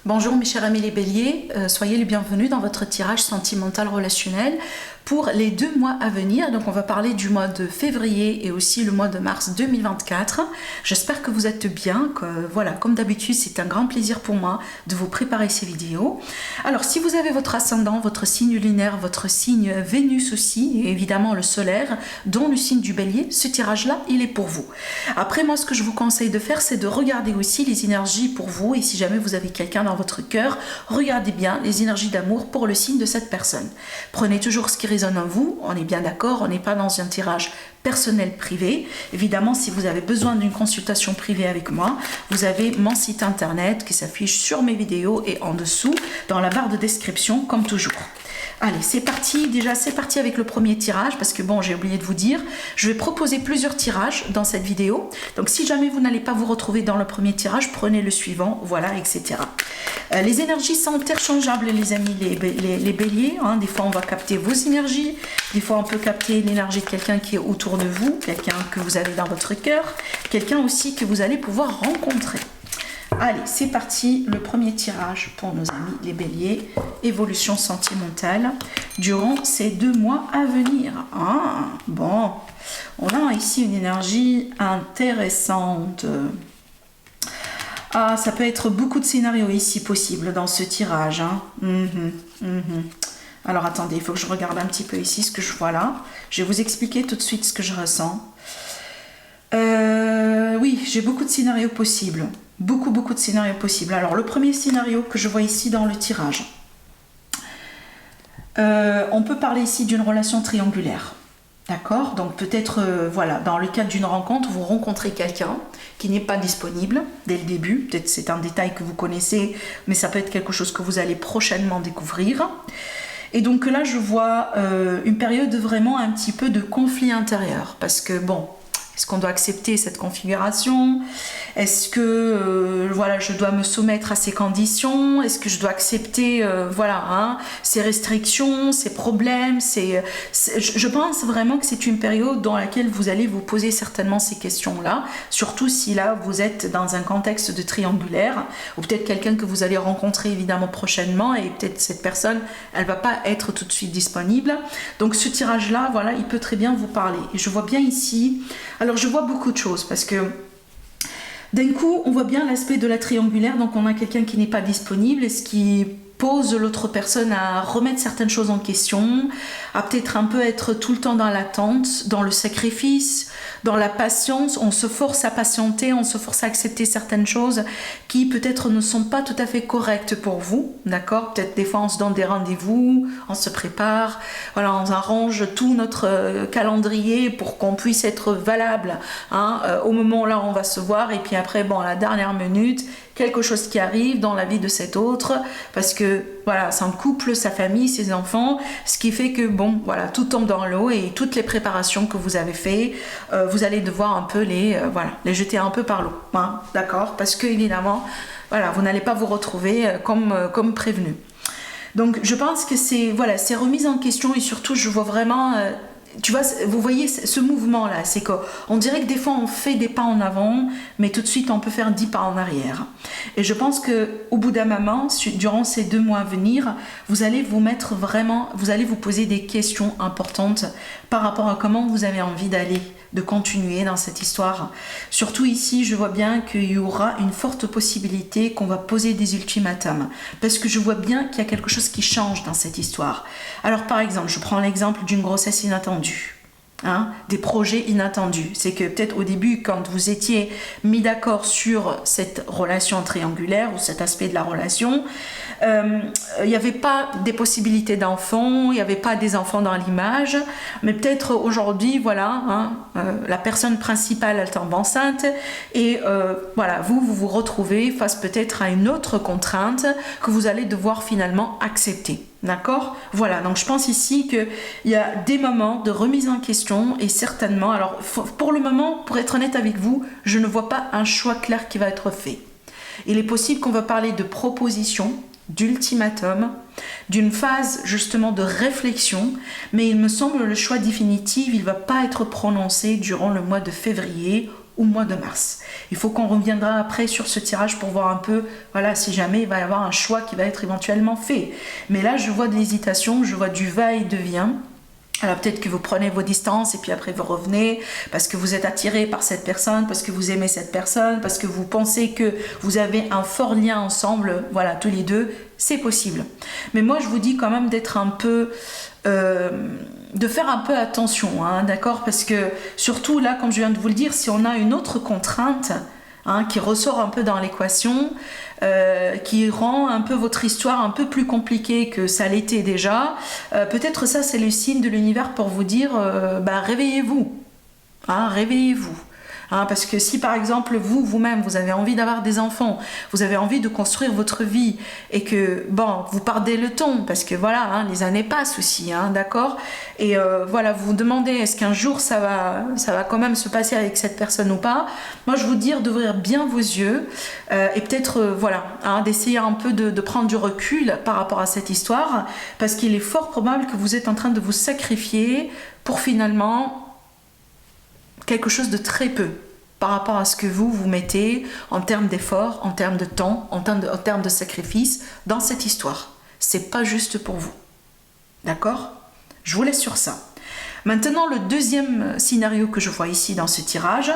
Bonjour mes chers amis les béliers, soyez les bienvenus dans votre tirage sentimental relationnel pour les 2 mois à venir. Donc on va parler du mois de février et aussi le mois de mars 2024. J'espère que vous êtes bien, que voilà, comme d'habitude c'est un grand plaisir pour moi de vous préparer ces vidéos. Alors si vous avez votre ascendant, votre signe lunaire, votre signe Vénus aussi, et évidemment le solaire, dont le signe du bélier, ce tirage-là il est pour vous. Après moi ce que je vous conseille de faire c'est de regarder aussi les énergies pour vous, et si jamais vous avez quelqu'un dans votre cœur, regardez bien les énergies d'amour pour le signe de cette personne. Prenez toujours ce qui résonne en vous, on est bien d'accord, on n'est pas dans un tirage personnel privé. Évidemment, si vous avez besoin d'une consultation privée avec moi, vous avez mon site internet qui s'affiche sur mes vidéos et en dessous dans la barre de description comme toujours. Allez, c'est parti. Déjà, c'est parti avec le premier tirage parce que bon, j'ai oublié de vous dire, je vais proposer plusieurs tirages dans cette vidéo. Donc, si jamais vous n'allez pas vous retrouver dans le premier tirage, prenez le suivant, voilà, etc. Les énergies sont interchangeables, les amis, les béliers. Hein. Des fois, on va capter vos énergies. Des fois, on peut capter l'énergie de quelqu'un qui est autour de vous, quelqu'un que vous avez dans votre cœur, quelqu'un aussi que vous allez pouvoir rencontrer. Allez, c'est parti, le premier tirage pour nos amis les béliers, évolution sentimentale durant ces 2 mois à venir. Ah, bon, on a ici une énergie intéressante. Ah, ça peut être beaucoup de scénarios ici possibles dans ce tirage. Hein. Alors attendez, il faut que je regarde un petit peu ici ce que je vois là. Je vais vous expliquer tout de suite ce que je ressens. Oui, j'ai beaucoup de scénarios possibles. Beaucoup de scénarios possibles. Alors, le premier scénario que je vois ici dans le tirage, on peut parler ici d'une relation triangulaire. D'accord? Donc, peut-être, voilà, dans le cadre d'une rencontre, vous rencontrez quelqu'un qui n'est pas disponible dès le début. Peut-être c'est un détail que vous connaissez, mais ça peut être quelque chose que vous allez prochainement découvrir. Et donc là, je vois une période vraiment un petit peu de conflit intérieur. Parce que, bon, est-ce qu'on doit accepter cette configuration? Est-ce que voilà, je dois me soumettre à ces conditions? Est-ce que je dois accepter voilà, hein, ces restrictions, ces problèmes? Je pense vraiment que c'est une période dans laquelle vous allez vous poser certainement ces questions-là, surtout si là vous êtes dans un contexte de triangulaire, ou peut-être quelqu'un que vous allez rencontrer évidemment prochainement, et peut-être cette personne, elle va pas être tout de suite disponible. Donc ce tirage-là, voilà, il peut très bien vous parler. Et je vois bien ici, alors je vois beaucoup de choses parce que d'un coup, on voit bien l'aspect de la triangulaire, donc on a quelqu'un qui n'est pas disponible, et ce qui pose l'autre personne à remettre certaines choses en question, à peut-être un peu être tout le temps dans l'attente, dans le sacrifice, dans la patience. On se force à patienter, on se force à accepter certaines choses qui peut-être ne sont pas tout à fait correctes pour vous, d'accord? Peut-être des fois on se donne des rendez-vous, on se prépare, voilà, on arrange tout notre calendrier pour qu'on puisse être valable, hein, au moment là on va se voir, et puis après, bon, à la dernière minute, quelque chose qui arrive dans la vie de cet autre, parce que voilà, son couple, sa famille, ses enfants, ce qui fait que bon, voilà, tout tombe dans l'eau, et toutes les préparations que vous avez fait, vous allez devoir un peu voilà, les jeter un peu par l'eau, hein, d'accord? Parce que évidemment, voilà, vous n'allez pas vous retrouver comme prévenu. Donc je pense que c'est voilà, c'est remise en question, et surtout je vois vraiment tu vois, vous voyez ce mouvement-là, c'est qu'on dirait que des fois on fait des pas en avant, mais tout de suite on peut faire 10 pas en arrière. Et je pense qu'au bout d'un moment, durant ces 2 mois à venir, vous allez vous mettre vraiment, vous allez vous poser des questions importantes par rapport à comment vous avez envie d'aller, de continuer dans cette histoire. Surtout ici, je vois bien qu'il y aura une forte possibilité qu'on va poser des ultimatums, parce que je vois bien qu'il y a quelque chose qui change dans cette histoire. Alors par exemple, je prends l'exemple d'une grossesse inattendue. Hein, des projets inattendus. C'est que peut-être au début, quand vous étiez mis d'accord sur cette relation triangulaire ou cet aspect de la relation, il n'y avait pas des possibilités d'enfants, il n'y avait pas des enfants dans l'image, mais peut-être aujourd'hui, voilà, hein, la personne principale elle tombe enceinte, et voilà, vous retrouvez face peut-être à une autre contrainte que vous allez devoir finalement accepter. D'accord? Voilà, donc je pense ici qu'il y a des moments de remise en question, et certainement, alors pour le moment, pour être honnête avec vous, je ne vois pas un choix clair qui va être fait. Il est possible qu'on va parler de proposition, d'ultimatum, d'une phase justement de réflexion, mais il me semble le choix définitif, il ne va pas être prononcé durant le mois de février ou mois de mars. Il faut qu'on reviendra après sur ce tirage pour voir un peu, voilà, si jamais il va y avoir un choix qui va être éventuellement fait. Mais là, je vois de l'hésitation, je vois du va-et-vient. Alors peut-être que vous prenez vos distances et puis après vous revenez parce que vous êtes attiré par cette personne, parce que vous aimez cette personne, parce que vous pensez que vous avez un fort lien ensemble, voilà, tous les deux, c'est possible. Mais moi je vous dis quand même d'être un peu... de faire un peu attention, hein, d'accord? Parce que surtout là, comme je viens de vous le dire, si on a une autre contrainte qui ressort un peu dans l'équation, qui rend un peu votre histoire un peu plus compliquée que ça l'était déjà, peut-être ça c'est le signe de l'univers pour vous dire réveillez-vous, réveillez-vous. Parce que si par exemple vous-même vous avez envie d'avoir des enfants, vous avez envie de construire votre vie et que vous perdez le temps parce que voilà, les années passent aussi, d'accord, et voilà, vous vous demandez est-ce qu'un jour ça va quand même se passer avec cette personne ou pas. Moi je vous dis d'ouvrir bien vos yeux et peut-être d'essayer un peu de prendre du recul par rapport à cette histoire, parce qu'il est fort probable que vous êtes en train de vous sacrifier pour finalement quelque chose de très peu par rapport à ce que vous mettez en termes d'efforts, en termes de temps, en termes de sacrifice dans cette histoire. C'est pas juste pour vous. D'accord? Je vous laisse sur ça. Maintenant, le deuxième scénario que je vois ici dans ce tirage,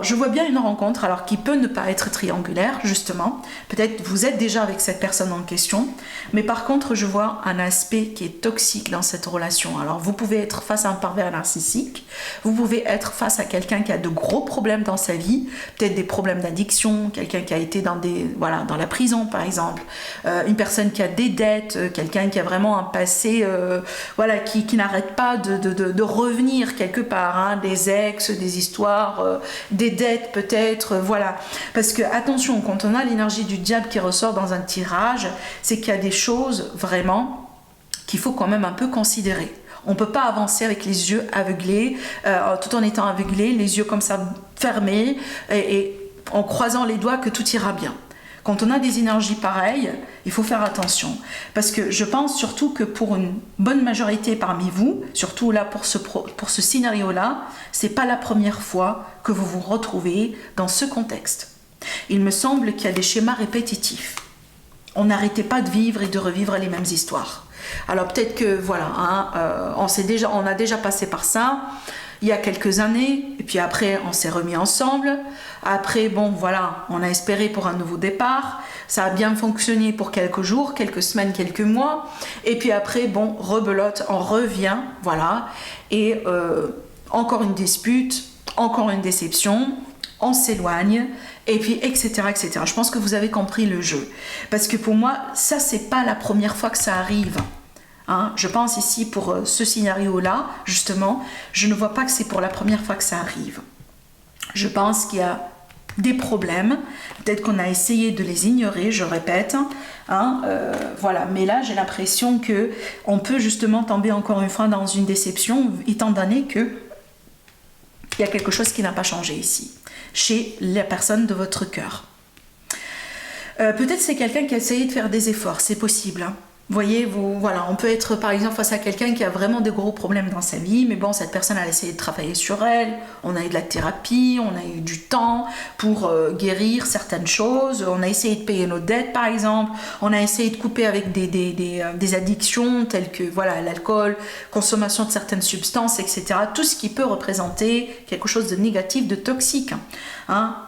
je vois bien une rencontre, alors qui peut ne pas être triangulaire, justement. Peut-être vous êtes déjà avec cette personne en question, mais par contre, je vois un aspect qui est toxique dans cette relation. Alors, vous pouvez être face à un pervers narcissique, vous pouvez être face à quelqu'un qui a de gros problèmes dans sa vie, peut-être des problèmes d'addiction, quelqu'un qui a été dans la prison, par exemple, une personne qui a des dettes, quelqu'un qui a vraiment un passé, qui n'arrête pas de revenir quelque part, des ex, des histoires, des dettes peut-être, voilà. Parce que attention, quand on a l'énergie du diable qui ressort dans un tirage, c'est qu'il y a des choses vraiment qu'il faut quand même un peu considérer. On ne peut pas avancer avec les yeux aveuglés, tout en étant aveuglé, les yeux comme ça fermés et en croisant les doigts que tout ira bien. Quand on a des énergies pareilles, il faut faire attention. Parce que je pense surtout que pour une bonne majorité parmi vous, surtout là pour ce scénario-là, c'est pas la première fois que vous vous retrouvez dans ce contexte. Il me semble qu'il y a des schémas répétitifs. On n'arrêtait pas de vivre et de revivre les mêmes histoires. Alors peut-être que on a déjà passé par ça il y a quelques années, et puis après on s'est remis ensemble. Après, on a espéré pour un nouveau départ. Ça a bien fonctionné pour quelques jours, quelques semaines, quelques mois. Et puis après, rebelote, on revient, voilà. Et encore une dispute, encore une déception, on s'éloigne, et puis etc., etc. Je pense que vous avez compris le jeu. Parce que pour moi, ça, c'est pas la première fois que ça arrive. Je pense ici pour ce scénario-là, justement, je ne vois pas que c'est pour la première fois que ça arrive. Je pense qu'il y a des problèmes, peut-être qu'on a essayé de les ignorer, je répète, mais là j'ai l'impression que on peut justement tomber encore une fois dans une déception, étant donné que il y a quelque chose qui n'a pas changé ici, chez la personne de votre cœur. Peut-être c'est quelqu'un qui a essayé de faire des efforts, c'est possible, Voyez, on peut être par exemple face à quelqu'un qui a vraiment de gros problèmes dans sa vie, mais cette personne a essayé de travailler sur elle, on a eu de la thérapie, on a eu du temps pour guérir certaines choses, on a essayé de payer nos dettes par exemple, on a essayé de couper avec des addictions telles que l'alcool, consommation de certaines substances, etc. Tout ce qui peut représenter quelque chose de négatif, de toxique,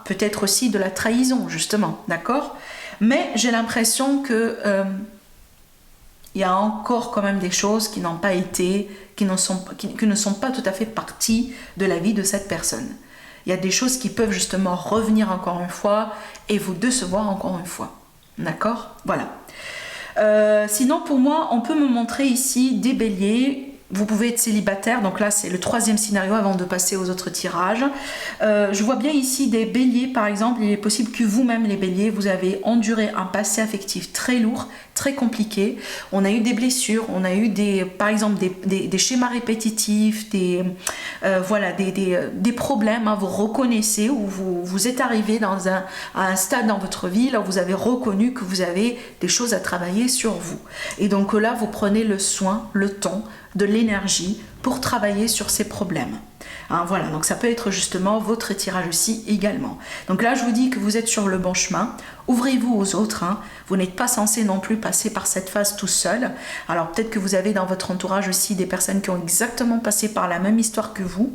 peut-être aussi de la trahison justement, d'accord? Mais j'ai l'impression que il y a encore quand même des choses qui n'ont pas été, qui ne sont pas tout à fait partie de la vie de cette personne. Il y a des choses qui peuvent justement revenir encore une fois et vous décevoir encore une fois. D'accord? Voilà. Sinon, pour moi, on peut me montrer ici des béliers. Vous pouvez être célibataire, donc là c'est le troisième scénario avant de passer aux autres tirages. Je vois bien ici des béliers par exemple. Il est possible que vous-même les béliers, vous avez enduré un passé affectif très lourd, très compliqué. On a eu des blessures, on a eu par exemple des schémas répétitifs, des problèmes, vous reconnaissez ou vous êtes arrivé à un stade dans votre vie là où vous avez reconnu que vous avez des choses à travailler sur vous. Et donc là vous prenez le soin, le temps, de l'énergie pour travailler sur ces problèmes. Hein, voilà, donc ça peut être justement votre tirage aussi également. Donc là, je vous dis que vous êtes sur le bon chemin. Ouvrez-vous aux autres. Hein. Vous n'êtes pas censé non plus passer par cette phase tout seul. Alors peut-être que vous avez dans votre entourage aussi des personnes qui ont exactement passé par la même histoire que vous,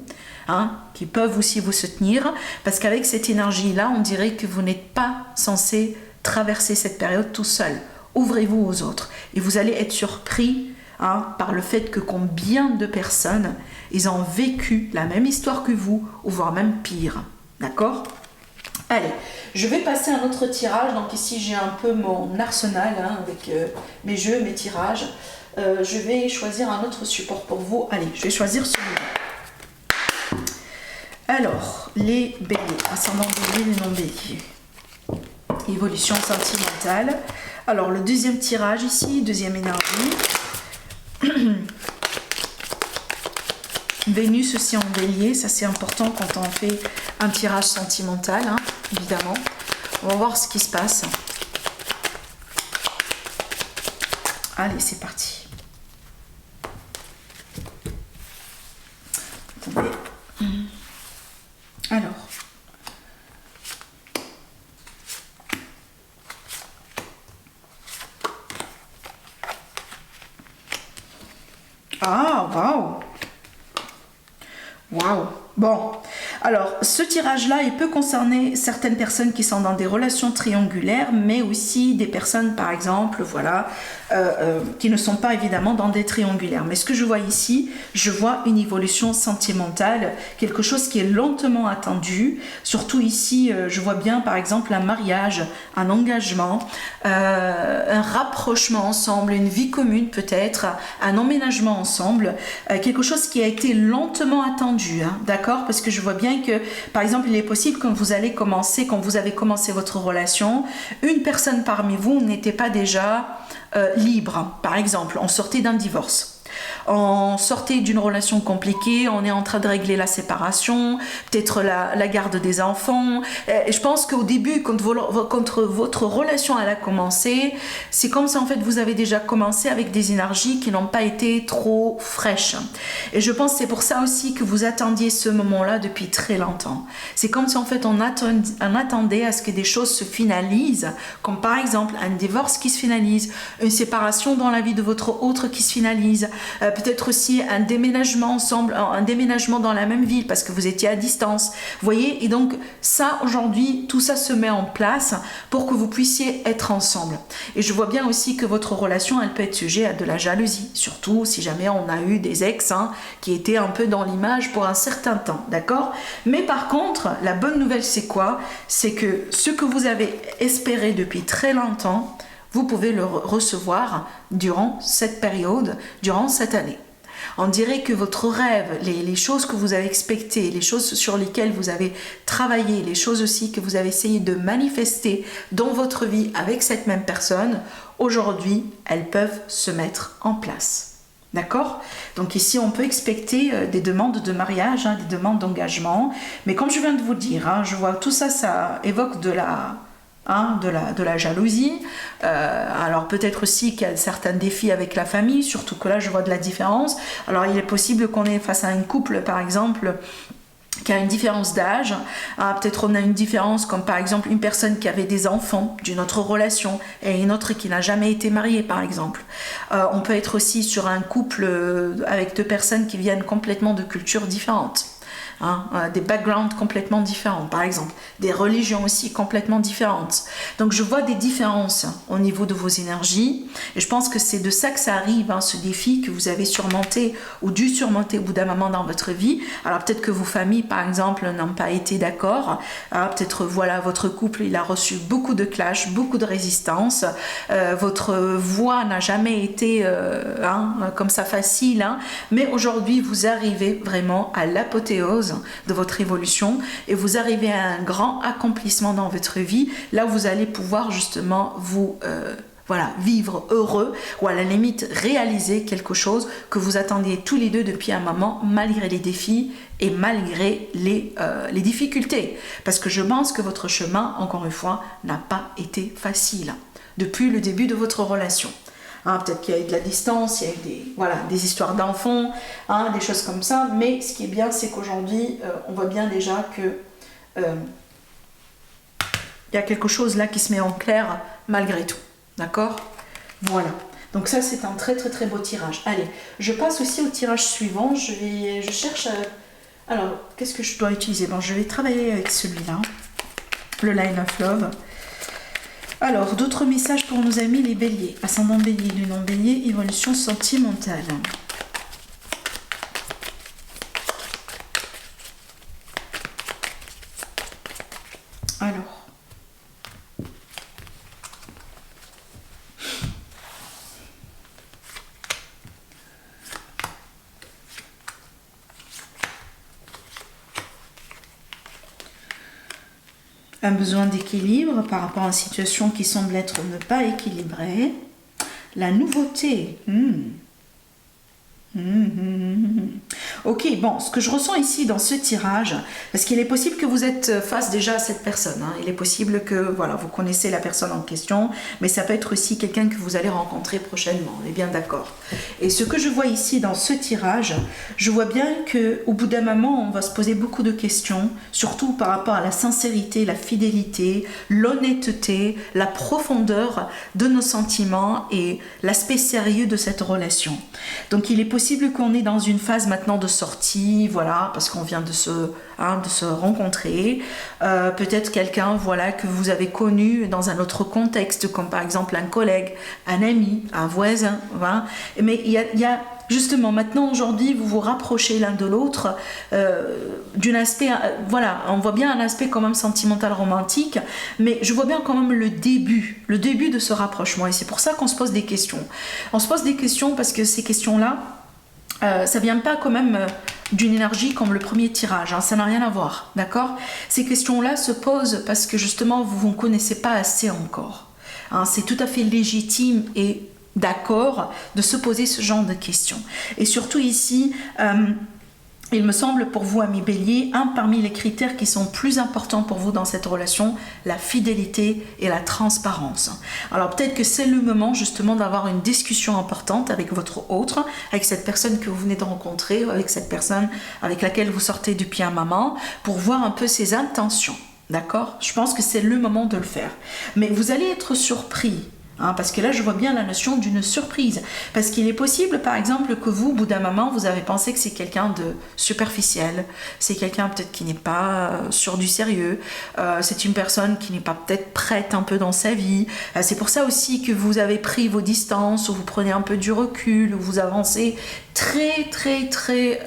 hein, qui peuvent aussi vous soutenir. Parce qu'avec cette énergie-là, on dirait que vous n'êtes pas censé traverser cette période tout seul. Ouvrez-vous aux autres. Et vous allez être surpris, hein, par le fait que combien de personnes ils ont vécu la même histoire que vous, ou voire même pire. D'accord ? Allez, je vais passer à un autre tirage. Donc ici, j'ai un peu mon arsenal, hein, avec mes jeux, mes tirages. Je vais choisir un autre support pour vous. Allez, je vais choisir celui-là. Alors, les béliers, ascendant bélier, les non-béliers. Évolution sentimentale. Alors, le deuxième tirage ici, deuxième énergie. Vénus aussi en bélier, ça c'est important quand on fait un tirage sentimental, hein, évidemment. On va voir ce qui se passe. Allez, c'est parti. Attendez. Alors. Ah, waouh! Waouh! Bon, alors ce tirage-là, il peut concerner certaines personnes qui sont dans des relations triangulaires, mais aussi des personnes, par exemple, voilà, qui ne sont pas évidemment dans des triangulaires. Mais ce que je vois ici, je vois une évolution sentimentale, quelque chose qui est lentement attendu. Surtout ici, je vois bien, par exemple, un mariage, un engagement, un rapprochement ensemble, une vie commune peut-être, un emménagement ensemble, quelque chose qui a été lentement attendu, hein, d'accord? Parce que je vois bien que, par exemple, il est possible quand vous avez commencé votre relation, une personne parmi vous n'était pas déjà libre. Par exemple, on sortait d'un divorce. On sortait d'une relation compliquée, on est en train de régler la séparation, peut-être la garde des enfants. Et je pense qu'au début, quand votre relation elle a commencé, c'est comme si en fait vous avez déjà commencé avec des énergies qui n'ont pas été trop fraîches. Et je pense que c'est pour ça aussi que vous attendiez ce moment-là depuis très longtemps. C'est comme si en fait on attendait à ce que des choses se finalisent, comme par exemple un divorce qui se finalise, une séparation dans la vie de votre autre qui se finalise, peut-être aussi un déménagement ensemble, un déménagement dans la même ville parce que vous étiez à distance. Vous voyez, et donc ça aujourd'hui, tout ça se met en place pour que vous puissiez être ensemble. Et je vois bien aussi que votre relation, elle peut être sujet à de la jalousie, surtout si jamais on a eu des ex, hein, qui étaient un peu dans l'image pour un certain temps, d'accord? Mais par contre, la bonne nouvelle c'est quoi? C'est que ce que vous avez espéré depuis très longtemps, vous pouvez le recevoir durant cette période, durant cette année. On dirait que votre rêve, les choses que vous avez expectées, les choses sur lesquelles vous avez travaillé, les choses aussi que vous avez essayé de manifester dans votre vie avec cette même personne, aujourd'hui, elles peuvent se mettre en place. D'accord? Donc ici, on peut expecter des demandes de mariage, hein, des demandes d'engagement. Mais comme je viens de vous dire, hein, je vois tout ça, ça évoque de la jalousie. Alors peut-être aussi qu'il y a certains défis avec la famille, surtout que là je vois de la différence. Alors il est possible qu'on est face à un couple par exemple qui a une différence d'âge, peut-être on a une différence comme par exemple une personne qui avait des enfants d'une autre relation et une autre qui n'a jamais été mariée par exemple. On peut être aussi sur un couple avec deux personnes qui viennent complètement de cultures différentes. Des backgrounds complètement différents, par exemple, des religions aussi complètement différentes. Donc je vois des différences au niveau de vos énergies et je pense que c'est de ça que ça arrive, ce défi que vous avez surmonté ou dû surmonter au bout d'un moment dans votre vie. Alors peut-être que vos familles, par exemple, n'ont pas été d'accord. Peut-être voilà, votre couple, il a reçu beaucoup de clash, beaucoup de résistance. Votre voix n'a jamais été comme ça facile, mais aujourd'hui vous arrivez vraiment à l'apothéose de votre évolution et vous arrivez à un grand accomplissement dans votre vie, là où vous allez pouvoir justement vous vivre heureux ou à la limite réaliser quelque chose que vous attendiez tous les deux depuis un moment malgré les défis et malgré les difficultés, parce que je pense que votre chemin, encore une fois, n'a pas été facile depuis le début de votre relation. Hein, peut-être qu'il y a eu de la distance, il y a eu des histoires d'enfants, hein, des choses comme ça. Mais ce qui est bien, c'est qu'aujourd'hui, on voit bien déjà que il y a quelque chose là qui se met en clair malgré tout. D'accord? Voilà. Donc ça, c'est un très très très beau tirage. Allez, je passe aussi au tirage suivant. Je cherche... Alors, qu'est-ce que je dois utiliser? Bon, je vais travailler avec celui-là. Le Line of Love. Alors, d'autres messages pour nos amis les béliers. Ascendant bélier, lunan bélier, évolution sentimentale. Alors. Un besoin d'équilibre par rapport à une situation qui semble être ne pas équilibrée. La nouveauté. Ok, bon, ce que je ressens ici dans ce tirage, parce qu'il est possible que vous êtes face déjà à cette personne, hein, il est possible que voilà, vous connaissez la personne en question, mais ça peut être aussi quelqu'un que vous allez rencontrer prochainement, on est bien d'accord. Et ce que je vois ici dans ce tirage, je vois bien qu'au bout d'un moment, on va se poser beaucoup de questions, surtout par rapport à la sincérité, la fidélité, l'honnêteté, la profondeur de nos sentiments et l'aspect sérieux de cette relation. Donc il est possible qu'on est dans une phase maintenant de sortie, voilà, parce qu'on vient de se rencontrer. Peut-être quelqu'un, voilà, que vous avez connu dans un autre contexte, comme par exemple un collègue, un ami, un voisin, voilà. Mais il y a justement, maintenant, aujourd'hui, vous vous rapprochez l'un de l'autre d'un aspect, voilà, on voit bien un aspect quand même sentimental, romantique, mais je vois bien quand même le début de ce rapprochement, et c'est pour ça qu'on se pose des questions. On se pose des questions parce que ces questions-là, ça vient pas quand même d'une énergie comme le premier tirage, hein, ça n'a rien à voir, d'accord? Ces questions-là se posent parce que justement, vous ne connaissez pas assez encore. Hein, c'est tout à fait légitime et d'accord de se poser ce genre de questions. Et surtout ici, il me semble pour vous, amis bélier, parmi les critères qui sont plus importants pour vous dans cette relation, la fidélité et la transparence. Alors peut-être que c'est le moment justement d'avoir une discussion importante avec votre autre, avec cette personne que vous venez de rencontrer, avec cette personne avec laquelle vous sortez du pied à maman, pour voir un peu ses intentions. D'accord? Je pense que c'est le moment de le faire. Mais vous allez être surpris. Hein, parce que là, je vois bien la notion d'une surprise. Parce qu'il est possible, par exemple, que vous, au bout d'un moment, vous avez pensé que c'est quelqu'un de superficiel. C'est quelqu'un peut-être qui n'est pas sur du sérieux. C'est une personne qui n'est pas peut-être prête un peu dans sa vie. C'est pour ça aussi que vous avez pris vos distances, ou vous prenez un peu du recul, ou vous avancez très, très, très...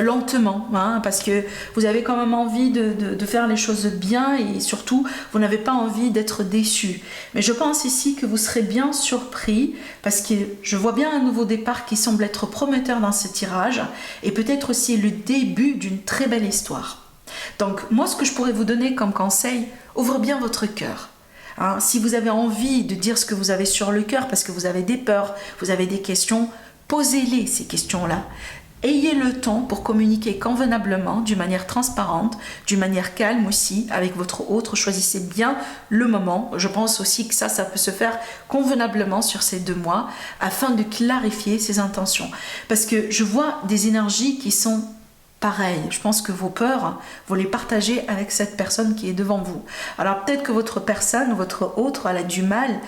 lentement, hein, parce que vous avez quand même envie de faire les choses bien, et surtout vous n'avez pas envie d'être déçu. Mais je pense ici que vous serez bien surpris, parce que je vois bien un nouveau départ qui semble être prometteur dans ce tirage, et peut-être aussi le début d'une très belle histoire. Donc moi, ce que je pourrais vous donner comme conseil, ouvre bien votre cœur. Hein, si vous avez envie de dire ce que vous avez sur le cœur, parce que vous avez des peurs, vous avez des questions, posez-les ces questions-là. Ayez le temps pour communiquer convenablement, d'une manière transparente, d'une manière calme aussi, avec votre autre. Choisissez bien le moment. Je pense aussi que ça peut se faire convenablement sur ces 2 mois, afin de clarifier ses intentions. Parce que je vois des énergies qui sont pareil, je pense que vos peurs, vous les partagez avec cette personne qui est devant vous. Alors peut-être que votre personne, votre autre, elle a du mal.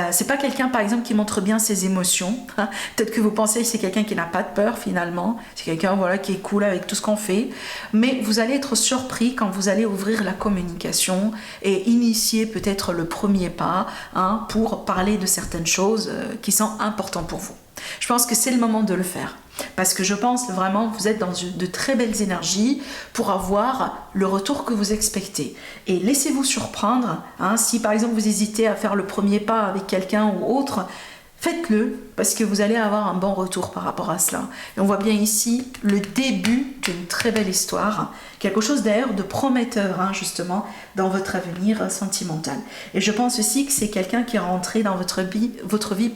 C'est pas quelqu'un, par exemple, qui montre bien ses émotions. Peut-être que vous pensez que c'est quelqu'un qui n'a pas de peur finalement. C'est quelqu'un, voilà, qui est cool avec tout ce qu'on fait. Mais vous allez être surpris quand vous allez ouvrir la communication et initier peut-être le premier pas, hein, pour parler de certaines choses qui sont importantes pour vous. Je pense que c'est le moment de le faire. Parce que je pense vraiment que vous êtes dans de très belles énergies pour avoir le retour que vous expectez. Et laissez-vous surprendre, hein, si par exemple vous hésitez à faire le premier pas avec quelqu'un ou autre, faites-le, parce que vous allez avoir un bon retour par rapport à cela. Et on voit bien ici le début d'une très belle histoire, quelque chose d'ailleurs de prometteur, hein, justement, dans votre avenir sentimental. Et je pense aussi que c'est quelqu'un qui est rentré dans votre vie,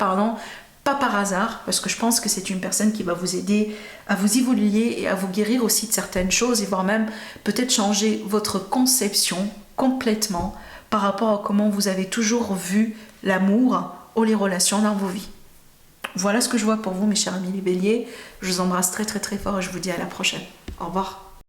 pas par hasard, parce que je pense que c'est une personne qui va vous aider à vous évoluer et à vous guérir aussi de certaines choses, et voire même peut-être changer votre conception complètement par rapport à comment vous avez toujours vu l'amour ou les relations dans vos vies. Voilà ce que je vois pour vous, mes chers amis les béliers. Je vous embrasse très très très fort et je vous dis à la prochaine. Au revoir.